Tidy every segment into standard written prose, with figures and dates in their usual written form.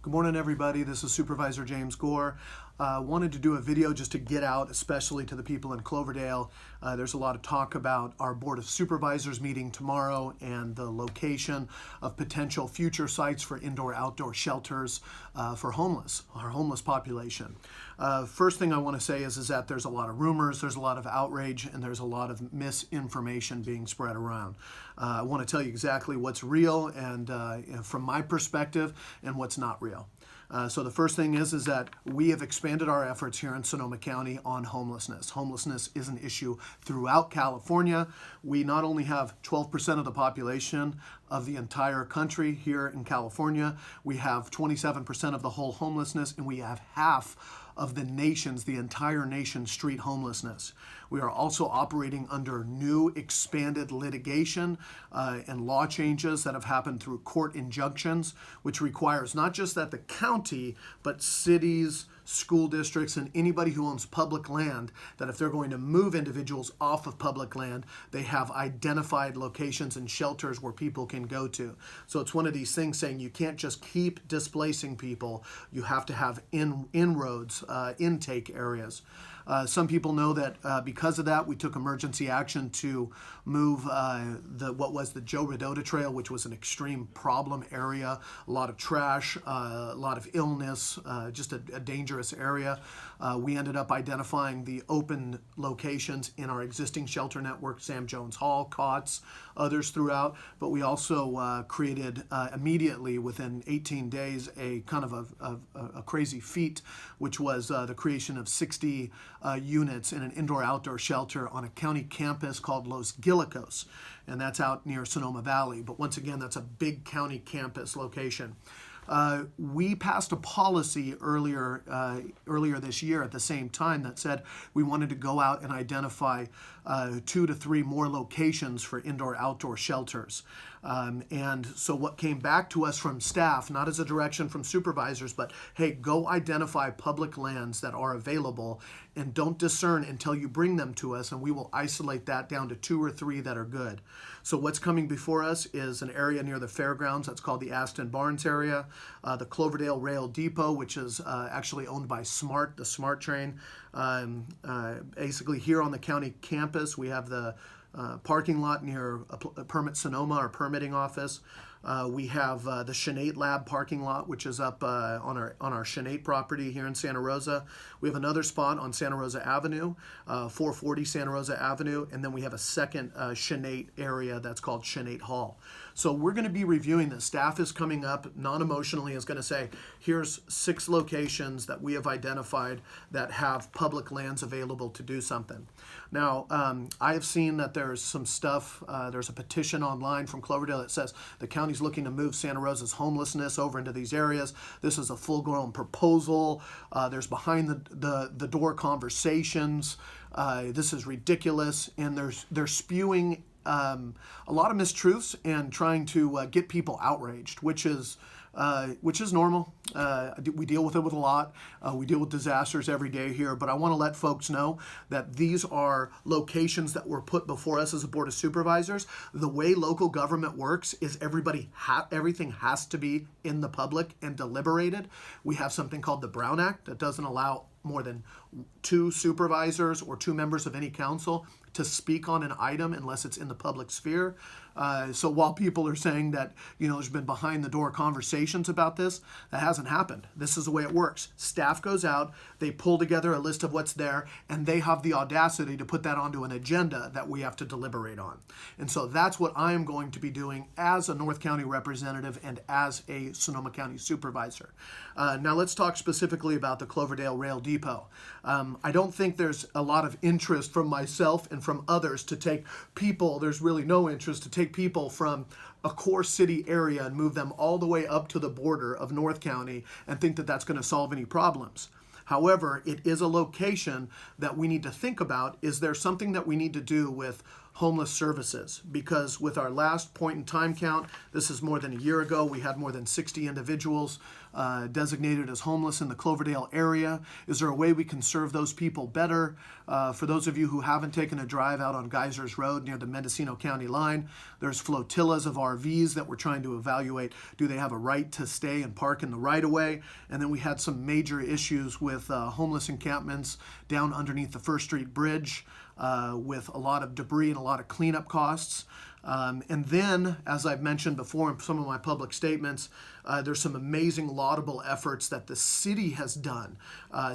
Good morning, everybody. This is Supervisor James Gore. Wanted to do a video just to get out, especially to the people in Cloverdale. There's a lot of talk about our Board of Supervisors meeting tomorrow and the location of potential future sites for indoor-outdoor shelters for our homeless population. First thing I want to say is that there's a lot of rumors, there's a lot of outrage, and there's a lot of misinformation being spread around. I want to tell you exactly what's real and from my perspective and what's not real. So the first thing is that we have expanded our efforts here in Sonoma County on homelessness. Homelessness is an issue throughout California. We not only have 12% of the population of the entire country here in California, we have 27% of the whole homelessness, and we have half of the entire nation's street homelessness. We are also operating under new expanded litigation and law changes that have happened through court injunctions, which requires not just that the county, but cities, school districts, and anybody who owns public land, that if they're going to move individuals off of public land, they have identified locations and shelters where people can go to. So it's one of these things saying you can't just keep displacing people. You have to have inroads, intake areas. Some people know that because of that, we took emergency action to move what was the Joe Rodota Trail, which was an extreme problem area, a lot of trash, a lot of illness, just a dangerous area. We ended up identifying the open locations in our existing shelter network, Sam Jones Hall, COTS, others throughout, but we also created immediately within 18 days a kind of a crazy feat, which was the creation of 60 units in an indoor-outdoor shelter on a county campus called Los Guilicos, and that's out near Sonoma Valley. But once again, that's a big county campus location. We passed a policy earlier this year at the same time that said we wanted to go out and identify 2 to 3 more locations for indoor-outdoor shelters. And so what came back to us from staff, not as a direction from supervisors, but hey, go identify public lands that are available and don't discern until you bring them to us, and we will isolate that down to 2 or 3 that are good. So what's coming before us is an area near the fairgrounds that's called the Aston Barnes area, the Cloverdale Rail Depot, which is actually owned by SMART, the SMART train. Basically here on the county campus, we have the parking lot near Permit Sonoma, our permitting office. We have the Shenate Lab parking lot, which is up on our Shenate property here in Santa Rosa. We have another spot on Santa Rosa Avenue, 440 Santa Rosa Avenue, and then we have a second Shenate area that's called Shenate Hall. So we're going to be reviewing this. Staff is coming up non-emotionally, is going to say, here's 6 locations that we have identified that have public lands available to do something. Now, I have seen that there's some stuff, there's a petition online from Cloverdale that says the county's looking to move Santa Rosa's homelessness over into these areas. This is a full-grown proposal. There's behind the door conversations. This is ridiculous, and they're spewing a lot of mistruths and trying to get people outraged, which is normal. We deal with it with a lot. We deal with disasters every day here, but I want to let folks know that these are locations that were put before us as a Board of Supervisors. The way local government works is everything has to be in the public and deliberated. We have something called the Brown Act that doesn't allow more than 2 supervisors or 2 members of any council to speak on an item unless it's in the public sphere. So while people are saying that, there's been behind the door conversations about this, that hasn't happened. This is the way it works. Staff goes out, they pull together a list of what's there, and they have the audacity to put that onto an agenda that we have to deliberate on. And so that's what I am going to be doing as a North County representative and as a Sonoma County supervisor. Now let's talk specifically about the Cloverdale Rail Depot. I don't think there's a lot of interest from myself and from others to take people, there's really no interest to take people from a core city area and move them all the way up to the border of North County and think that that's going to solve any problems. However, it is a location that we need to think about. Is there something that we need to do with homeless services, because with our last point in time count, this is more than a year ago, we had more than 60 individuals designated as homeless in the Cloverdale area. Is there a way we can serve those people better? For those of you who haven't taken a drive out on Geysers Road near the Mendocino County line, there's flotillas of RVs that we're trying to evaluate. Do they have a right to stay and park in the right-of-way? And then we had some major issues with homeless encampments down underneath the First Street Bridge with a lot of debris and a lot of cleanup costs. And then, as I've mentioned before in some of my public statements, there's some amazing laudable efforts that the city has done.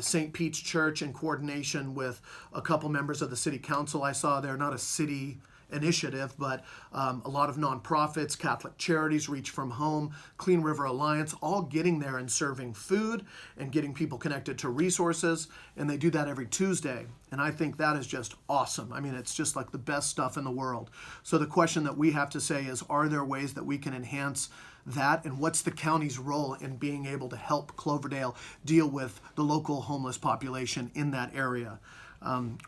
St. Pete's Church, in coordination with a couple members of the city council I saw there, not a city initiative, but a lot of nonprofits, Catholic Charities, Reach from Home, Clean River Alliance, all getting there and serving food and getting people connected to resources, and they do that every Tuesday. And I think that is just awesome. I mean, it's just like the best stuff in the world. So the question that we have to say is, are there ways that we can enhance that, and what's the county's role in being able to help Cloverdale deal with the local homeless population in that area?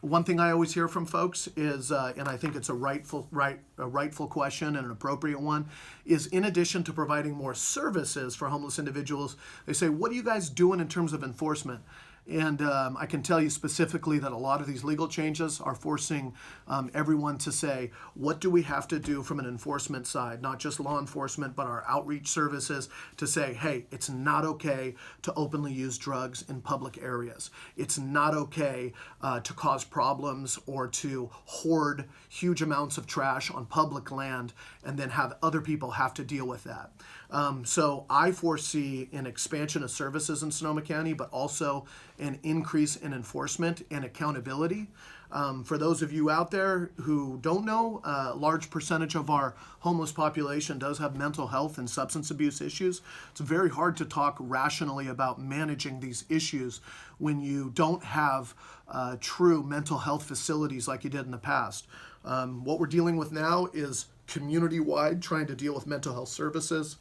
One thing I always hear from folks is, and I think it's a rightful question and an appropriate one, is in addition to providing more services for homeless individuals, they say, what are you guys doing in terms of enforcement? And I can tell you specifically that a lot of these legal changes are forcing everyone to say, what do we have to do from an enforcement side, not just law enforcement, but our outreach services, to say, hey, it's not okay to openly use drugs in public areas. It's not okay to cause problems or to hoard huge amounts of trash on public land and then have other people have to deal with that. So I foresee an expansion of services in Sonoma County, but also an increase in enforcement and accountability. For those of you out there who don't know, a large percentage of our homeless population does have mental health and substance abuse issues. It's very hard to talk rationally about managing these issues when you don't have true mental health facilities like you did in the past. What we're dealing with now is community-wide trying to deal with mental health services.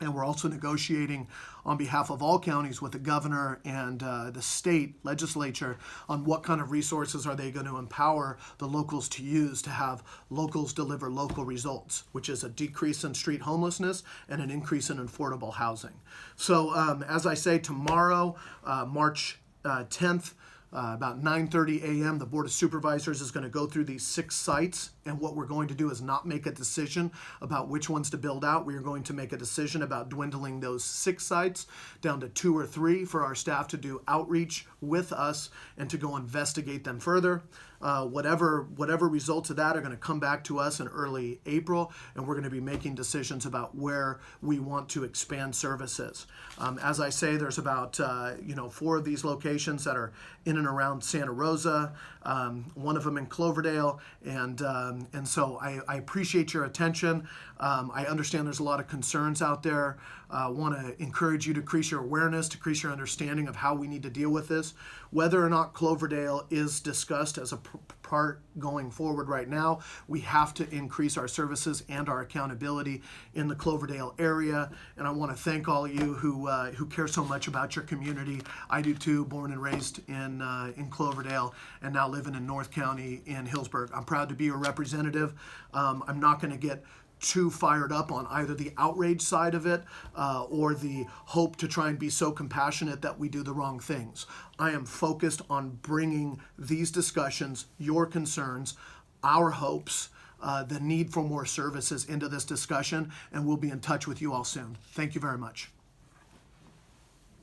And we're also negotiating on behalf of all counties with the governor and the state legislature on what kind of resources are they going to empower the locals to use to have locals deliver local results, which is a decrease in street homelessness and an increase in affordable housing. So as I say, tomorrow, March 10th, about 9:30 a.m., the Board of Supervisors is going to go through these 6 sites, and what we're going to do is not make a decision about which ones to build out. We are going to make a decision about dwindling those 6 sites down to 2 or 3 for our staff to do outreach with us and to go investigate them further. Whatever results of that are going to come back to us in early April, and we're going to be making decisions about where we want to expand services. As I say, there's about 4 of these locations that are in and around Santa Rosa, one of them in Cloverdale, and so I appreciate your attention. I understand there's a lot of concerns out there. I want to encourage you to increase your awareness, to increase your understanding of how we need to deal with this. Whether or not Cloverdale is discussed as a part going forward right now, we have to increase our services and our accountability in the Cloverdale area. And I want to thank all of you who care so much about your community. I do too, born and raised in Cloverdale and now living in North County in Hillsburg. I'm proud to be your representative. I'm not going to get too fired up on either the outrage side of it or the hope to try and be so compassionate that we do the wrong things. I am focused on bringing these discussions, your concerns, our hopes, the need for more services into this discussion, and we'll be in touch with you all soon. Thank you very much.